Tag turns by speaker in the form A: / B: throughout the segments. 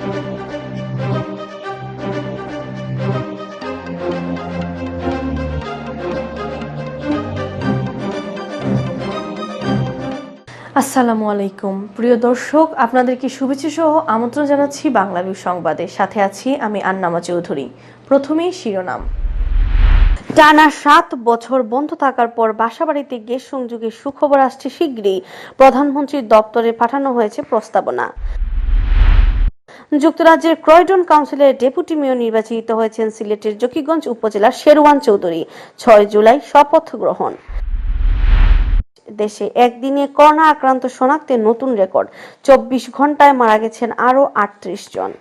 A: আসসালামু আলাইকুম প্রিয় দর্শক, আপনাদেরকে শুভেচ্ছা সহ আমন্ত্রণ জানাচ্ছি বাংলাভিউ সংবাদে। সাথে আছি আমি আন্নামা চৌধুরী। প্রথমেই শিরোনাম। টানা 7 বছর বন্ধ থাকার পর বাসাবাড়িতে গ্যাস সংযোগের সুখবর আসছে শীঘ্রই। প্রধানমন্ত্রীর দপ্তরে পাঠানো হয়েছে প্রস্তাবনা। যুক্তরাজ্যের ক্রয়ডন কাউন্সিলের ডেপুটি মেয়র নির্বাচিত হয়েছেন সিলেটের জকিগঞ্জ উপজেলার শেরওয়ান চৌধুরী। 6 জুলাই শপথ গ্রহণ। দেশে একদিনে করোনা আক্রান্ত শনাক্তে নতুন রেকর্ড, 24 ঘন্টায় মারা গেছেন আরও 38 জন।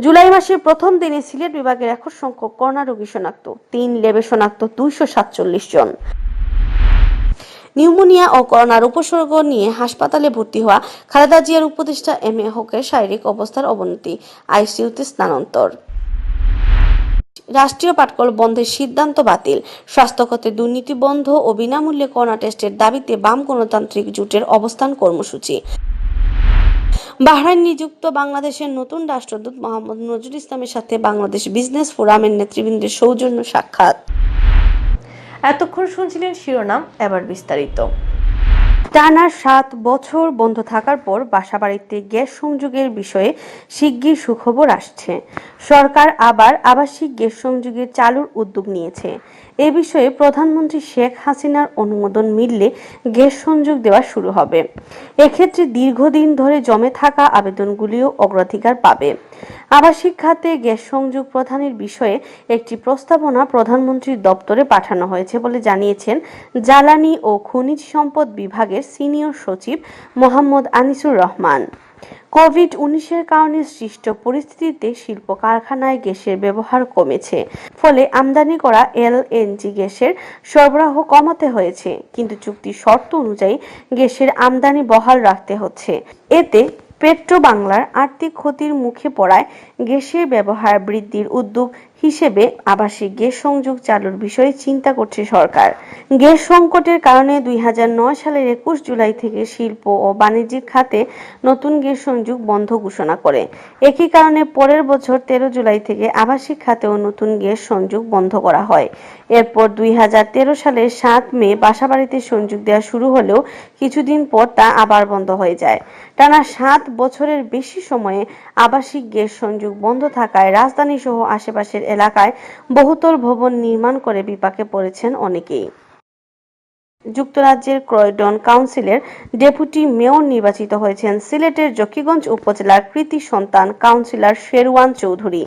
A: জুলাই মাসের প্রথম দিনে সিলেট বিভাগের রেকর্ড সংখ্যক করোনা রোগী শনাক্ত, 3 ল্যাবে শনাক্ত 247 জন। নিউমোনিয়া ও করোনার উপসর্গ নিয়ে হাসপাতালে ভর্তি হওয়া খালেদা জিয়ার উপদেষ্টা এম এ হকের শারীরিক অবস্থার অবনতি, আইসিইউতে স্থানান্তর। রাষ্ট্রীয় পাটকল বন্ধের সিদ্ধান্ত বাতিল, স্বাস্থ্যখাতে দুর্নীতি বন্ধ ও বিনামূল্যে করোনা টেস্টের দাবিতে বাম গণতান্ত্রিক জোটের অবস্থান কর্মসূচি। বাহরাইন নিযুক্ত বাংলাদেশের নতুন রাষ্ট্রদূত মোহাম্মদ নজরুল ইসলামের সাথে বাংলাদেশ বিজনেস ফোরামের নেতৃবৃন্দের সৌজন্য সাক্ষাৎ। এতক্ষণ শুনছিলেন শিরোনাম, এবার বিস্তারিত। টানা 7 বছর বন্ধ থাকার পর বাসাবাড়িতে গ্যাস সংযোগের বিষয়ে শিগগির সুখবর আসছে। সরকার আবার আবাসিক গ্যাস সংযোগের চালুর উদ্যোগ নিয়েছে। এ বিষয়ে প্রধানমন্ত্রী শেখ হাসিনার অনুমোদন মিললে গ্যাস সংযোগ দেওয়া শুরু হবে। এক্ষেত্রে দীর্ঘদিন ধরে জমে থাকা আবেদনগুলিও অগ্রাধিকার পাবে। আবাসিক খাতে গ্যাস সংযোগ প্রদানের বিষয়ে একটি প্রস্তাবনা প্রধানমন্ত্রীর দপ্তরে পাঠানো হয়েছে বলে জানিয়েছেন জ্বালানি ও খনিজ সম্পদ বিভাগের সিনিয়র সচিব মোহাম্মদ আনিসুর রহমান। কোভিড-19 কারণে সৃষ্ট পরিস্থিতিতে শিল্প কারখানায় গ্যাসের ব্যবহার কমেছে, ফলে আমদানি করা এলএনজি গ্যাসের সরবরাহ কমাতে হয়েছে, কিন্তু চুক্তির শর্ত অনুযায়ী গ্যাসের আমদানি বহাল রাখতে হচ্ছে। এতে পেট্রো বাংলার আর্থিক ক্ষতির মুখে পড়ায় গ্যাসের ব্যবহার বৃদ্ধির উদ্যোগ হিসেবে আবাসিক গ্যাস সংযোগ চালুর বিষয়ে চিন্তা করছে সরকার। গ্যাস সংকটের কারণে 2009 সালের 21 জুলাই থেকে শিল্প ও বাণিজ্যিক খাতে নতুন গ্যাস সংযোগ বন্ধ ঘোষণা করে। একই কারণে পরের বছর 13 জুলাই থেকে আবাসিক খাতেও নতুন গ্যাস সংযোগ বন্ধ করা হয়। এরপর 2013 সালের 7 মে বাসাবাড়িতে সংযোগ দেওয়া শুরু হলেও কিছুদিন পর তা আবার বন্ধ হয়ে যায়। টানা 7 বছরের বেশি সময়ে আবাসিক গ্যাস সংযোগ বন্ধ থাকায় রাজধানী সহ আশেপাশের এলাকায় বহুতল ভবন নির্মাণ করে বিপাকে পড়েছেন অনেকেই। যুক্তরাজ্যের ক্রয়ডন কাউন্সিলের ডেপুটি মেয়র নির্বাচিত হয়েছেন সিলেটের জকিগঞ্জ উপজেলার কৃতি সন্তান councillor Sherwan Chowdhury.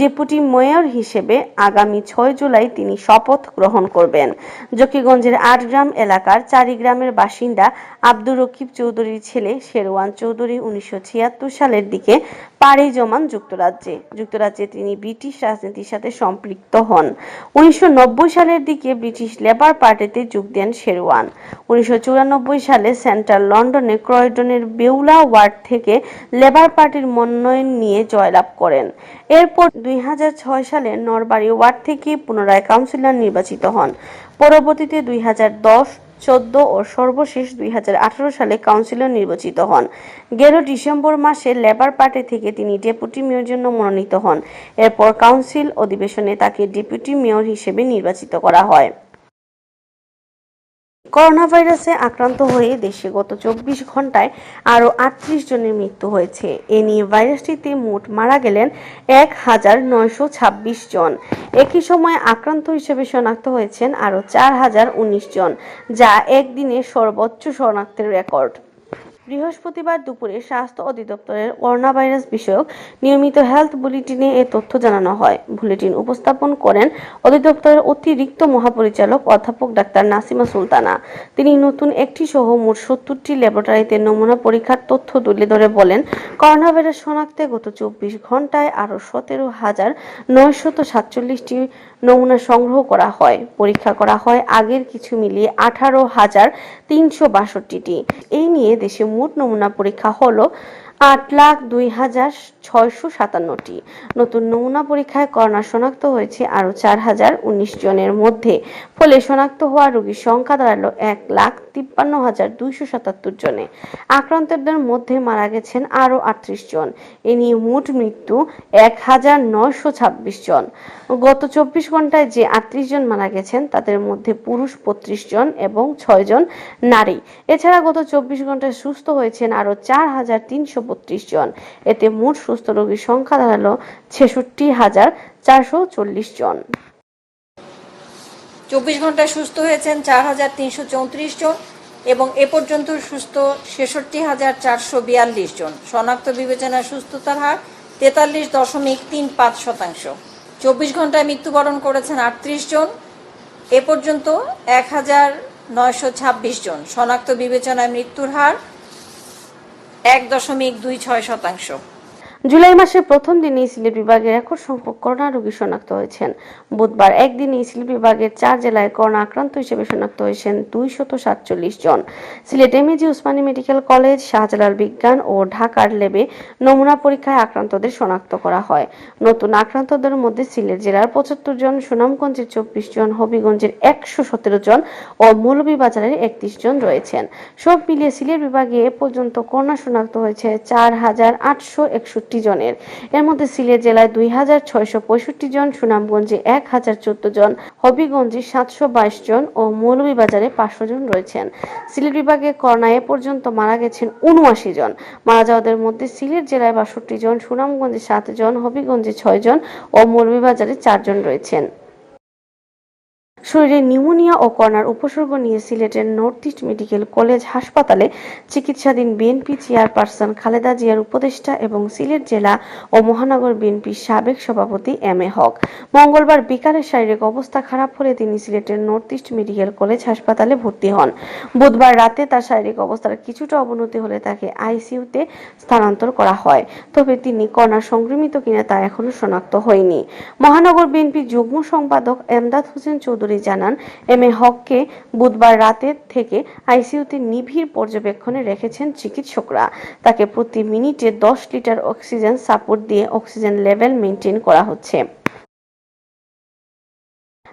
A: Deputy mayor হিসেবে আগামী 6 জুলাই তিনি শপথ গ্রহণ করবেন। জকিগঞ্জের 8 গ্রাম এলাকার 4 গ্রামের বাসিন্দা আব্দুর রকিব চৌধুরীর ছেলে শেরওয়ান চৌধুরী 1976 সালের দিকে পাড়ি জমান যুক্তরাজ্যে তিনি ব্রিটিশ রাজনীতির সাথে সম্পৃক্ত হন। 1990 সালের দিকে ব্রিটিশ লেবার পার্টিতে যোগ দেন শেরওয়ান। 1994 সালে সেন্ট্রাল লন্ডনে ক্রয়ডনের বেউলা ওয়ার্ড থেকে লেবার পার্টির মনোনয়ন নিয়ে জয়লাভ করেন। এরপর 2006 সালে নরবাড়ি ওয়ার্ড থেকে পুনরায় কাউন্সিলর নির্বাচিত হন। পরবর্তীতে 2010, 14 ও সর্বশেষ 2018 সালে কাউন্সিলর নির্বাচিত হন। গেল ডিসেম্বর মাসে লেবার পার্টি থেকে তিনি ডেপুটি মেয়র জন্য মনোনীত হন। এরপর কাউন্সিল অধিবেশনে তাকে ডেপুটি মেয়র হিসেবে নির্বাচিত করা হয়। করোনা ভাইরাসে আক্রান্ত হয়ে দেশে গত 24 ঘন্টায় আরও 38 জনের মৃত্যু হয়েছে। এ নিয়ে ভাইরাসটিতে মোট মারা গেলেন 1926 জন। একই সময়ে আক্রান্ত হিসেবে শনাক্ত হয়েছেন আরও 4019 জন, যা একদিনে সর্বোচ্চ শনাক্তের রেকর্ড। বৃহস্পতিবার দুপুরে স্বাস্থ্য অধিদপ্তরের করোনা ভাইরাস বিষয়ক নিয়মিত হেলথ বুলেটিনে এ তথ্য জানানো হয়। বুলেটিন উপস্থাপন করেন অধিদপ্তরের অতিরিক্ত মহাপরিচালক অধ্যাপক ডাক্তার নাসিমা সুলতানা। তিনি নতুন একটি সহ মোট 70টি ল্যাবরেটরিতে নমুনা পরীক্ষার তথ্য তুলে ধরে বলেন, করোনা ভাইরাস শনাক্তে গত 24 ঘন্টায় আরও 17,947টি নমুনা সংগ্রহ করা হয়। পরীক্ষা করা হয় আগের কিছু মিলিয়ে 18,362টি। এই নিয়ে দেশে মোট নমুনা পরীক্ষা হলো 8,02,657টি। নতুন নমুনা পরীক্ষায় করোনা শনাক্ত হয়েছে আরও 4,019 জনের মধ্যে। ফলে শনাক্ত হওয়া রোগীর সংখ্যা দাঁড়ালো 1,53,277 জনে। আক্রান্তদের মধ্যে মারা গেছেন আরও 38 জন। এ নিয়ে মোট মৃত্যু 1,926 জন। গত 24 ঘন্টায় যে 38 জন মারা গেছেন তাদের মধ্যে পুরুষ 35 জন এবং 6 জন নারী। এছাড়া গত 24 ঘন্টায় সুস্থ হয়েছেন আরও 4,332 জন। এতে মোট সুস্থ রোগীর সংখ্যা দাঁড়ালো 66,440 জন।
B: 24 ঘন্টায় সুস্থ হয়েছেন 4,334 জন এবং এ পর্যন্ত সুস্থ 66,442 জন। শনাক্ত বিবেচনায় সুস্থতার হার 43.35%। 24 ঘন্টায় মৃত্যুবরণ করেছেন 38 জন, এ পর্যন্ত 1,926 জন। শনাক্ত বিবেচনায় মৃত্যুর হার 1.26%।
A: জুলাই মাসের প্রথম দিনেই সিলেট বিভাগের রেকর্ড সংখ্যক করোনা রোগী শনাক্ত হয়েছেন। বুধবার একদিনেই সিলেট বিভাগের 4 জেলায় করোনা আক্রান্ত হিসেবে শনাক্ত হয়েছেন 247 জন। Sylhet MAG Osmani medical college, Shahjalal বিজ্ঞান ও ঢাকার ল্যাবে নমুনা পরীক্ষায় আক্রান্তদের শনাক্ত করা হয়। নতুন আক্রান্তদের মধ্যে সিলেট জেলার 75 জন, সুনামগঞ্জের 24 জন, হবিগঞ্জের 117 জন ও মৌলভীবাজারের 31 জন রয়েছেন। সব মিলিয়ে সিলেট বিভাগে এ পর্যন্ত করোনা শনাক্ত হয়েছে 4,861 জনের। এর মধ্যে সিলেট জেলায় 2,665 জন, সুনামগঞ্জে 1,014 জন, হবিগঞ্জে 722 জন ও মৌলভীবাজারে 500 জন রয়েছেন। সিলেট বিভাগে করোনা এ পর্যন্ত মারা গেছেন 79 জন। মারা যাওয়াদের মধ্যে সিলেট জেলায় 62 জন, সুনামগঞ্জে 7 জন, হবিগঞ্জে 6 জন ও মৌলভীবাজারে 4 জন রয়েছেন। শরীরে নিউমোনিয়া ও করোনার উপসর্গ নিয়ে সিলেটের নর্থ ইস্ট মেডিকেল কলেজ হাসপাতালে চিকিৎসাধীন বিএনপি চেয়ারপারসন খালেদা জিয়ার উপদেষ্টা এবং সিলেট জেলা ও মহানগর বিএনপির সাবেক সভাপতি এম এ হক মঙ্গলবার বিকালে শারীরিক অবস্থা খারাপ হলে তিনি সিলেটের নর্থ ইস্ট মেডিকেল কলেজ হাসপাতালে ভর্তি হন। বুধবার রাতে তার শারীরিক অবস্থার কিছুটা অবনতি হলে তাকে আইসিইউতে স্থানান্তর করা হয়। তবে তিনি করোনা সংক্রমিত কিনা তা এখনো শনাক্ত হয়নি। মহানগর বিএনপির যুগ্ম সম্পাদক এমদাদ হোসেন চৌধুরী জানান, এম এ হককে বুধবার রাতে থেকে আইসিইউতে নিবিড় পর্যবেক্ষণে রেখেছেন চিকিৎসকরা। তাকে প্রতি মিনিটে 10 লিটার অক্সিজেন সাপোর্ট দিয়ে অক্সিজেন লেভেল মেইনটেইন করা হচ্ছে।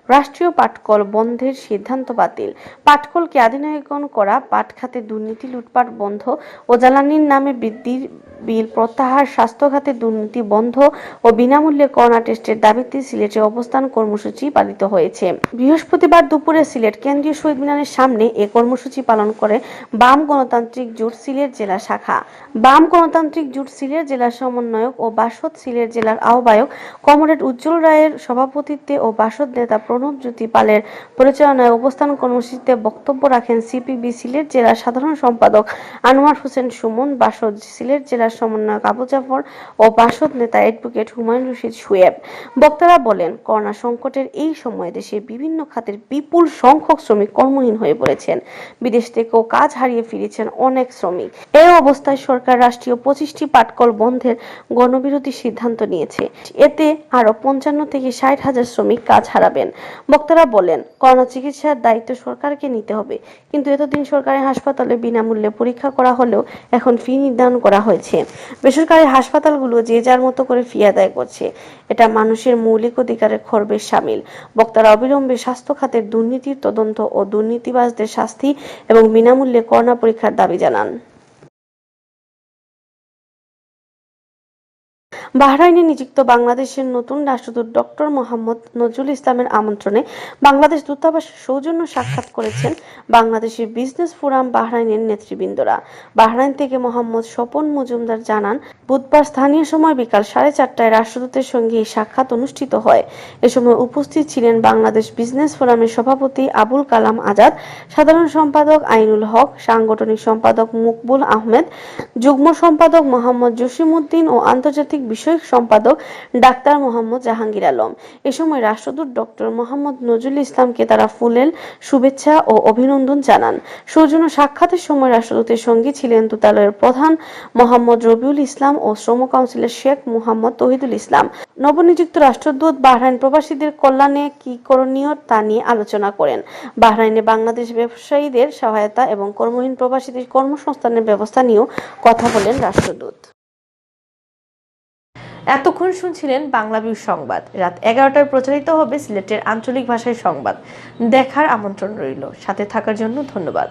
A: রাষ্ট্রীয় পাটকল বন্ধের সিদ্ধান্ত বাতিল। পাটকলকে আধুনিকায়ন করা, পাট খাতে দুর্নীতি লুটপাট বন্ধ ও জ্বালানির নামে বৃদ্ধির বিল প্রত্যাহার, স্বাস্থ্য খাতে দুর্নীতি বন্ধ ও বিনামূল্যে করোনা টেস্টের দাবিতে সিলেটে অবস্থান কর্মসূচি পালিত হয়েছে। বৃহস্পতিবার দুপুরে সিলেট কেন্দ্রীয় শহীদ মিনারের সামনে এ কর্মসূচি পালন করে বাম গণতান্ত্রিক জোট সিলেট জেলা শাখা। বাম গণতান্ত্রিক জোট সিলেট জেলার সমন্বয়ক ও বাসদ সিলেট জেলার আহ্বায়ক কমরেড উজ্জ্বল রায়ের সভাপতিত্বে ও বাসদ নেতা প্রণব জ্যোতি পালের পরিচালনায় অবস্থান কর্মসূচিতে বক্তব্য রাখেন সিপিবি সিলেট জেলার সাধারণ সম্পাদক আনোয়ার হোসেন সুমন, বাসদ সিলেট জেলার সমন্বয়ক আবু জাফর ও বাসদ নেতা অ্যাডভোকেট হুমায়ুন রশিদ শোয়েব। বক্তারা বলেন, করোনা সংকটের এই সময়ে দেশের বিভিন্ন খাতের বিপুল সংখ্যক শ্রমিক কর্মহীন হয়ে পড়েছেন। বিদেশ থেকেও কাজ হারিয়ে ফিরেছেন অনেক শ্রমিক। এই অবস্থায় সরকার রাষ্ট্রীয় 25টি পাটকল বন্ধের গণবিরোধী সিদ্ধান্ত নিয়েছে। এতে আরো 55 থেকে 60 হাজার শ্রমিক কাজ হারাবেন। বক্তারা বলেন, করোনা চিকিৎসার দায়িত্ব সরকারকে নিতে হবে, কিন্তু এতদিন সরকারি হাসপাতালে বিনামূল্যে পরীক্ষা করা হলেও এখন ফি নির্ধারণ করা হয়েছে। বেসরকারি হাসপাতালগুলো যে যার মতো করে ফি আদায় করছে। এটা মানুষের মৌলিক অধিকারের খর্বের শামিল। বক্তারা অবিলম্বে স্বাস্থ্য খাতের দুর্নীতির তদন্ত ও দুর্নীতিবাজদের শাস্তি এবং বিনামূল্যে করোনা পরীক্ষার দাবি জানান। বাহরাইনে নিযুক্ত বাংলাদেশের নতুন রাষ্ট্রদূত ডক্টর মোহাম্মদ নজরুল ইসলামের আমন্ত্রণে বাংলাদেশ দূতাবাসের সৌজন্য সাক্ষাৎ করেছেন বাংলাদেশের বিজনেস ফোরাম বাহরাইনের নেতৃবৃন্দরা। বাহরাইন থেকে মোহাম্মদ স্বপন মজুমদার জানান, বুধবার স্থানীয় সময় বিকাল 4:30টায় রাষ্ট্রদূতের সঙ্গে এই সাক্ষাৎ অনুষ্ঠিত হয়। এ সময় উপস্থিত ছিলেন বাংলাদেশ বিজনেস ফোরামের সভাপতি আবুল কালাম আজাদ, সাধারণ সম্পাদক আইনুল হক, সাংগঠনিক সম্পাদক মকবুল আহমেদ, যুগ্ম সম্পাদক মোহাম্মদ জসিমউদ্দিন ও আন্তর্জাতিক বিষয়ক সম্পাদক ডাক্তার মোহাম্মদ জাহাঙ্গীর আলম। এ সময় রাষ্ট্রদূত ডক্টর মোহাম্মদ নজরুল ইসলামকে তারা ফুলেল শুভেচ্ছা ও অভিনন্দন জানান। সৌজন্য সাক্ষাতের সময় রাষ্ট্রদূতের সঙ্গে ছিলেন দূতালয়ের প্রধান মোহাম্মদ রবিউল ইসলাম ও শ্রম কাউন্সিলের শেখ মোহাম্মদ তহিদুল ইসলাম। নবনিযুক্ত রাষ্ট্রদূত বাহরাইন প্রবাসীদের কল্যাণে কি করণীয় তা নিয়ে আলোচনা করেন। বাহরাইনে বাংলাদেশ ব্যবসায়ীদের সহায়তা এবং কর্মহীন প্রবাসীদের কর্মসংস্থানের ব্যবস্থা নিয়েও কথা বলেন রাষ্ট্রদূত।
C: এতক্ষণ শুনছিলেন বাংলাভিউ সংবাদ। রাত 11টায় প্রচারিত হবে সিলেটের আঞ্চলিক ভাষায় সংবাদ। দেখার আমন্ত্রণ রইল। সাথে থাকার জন্য ধন্যবাদ।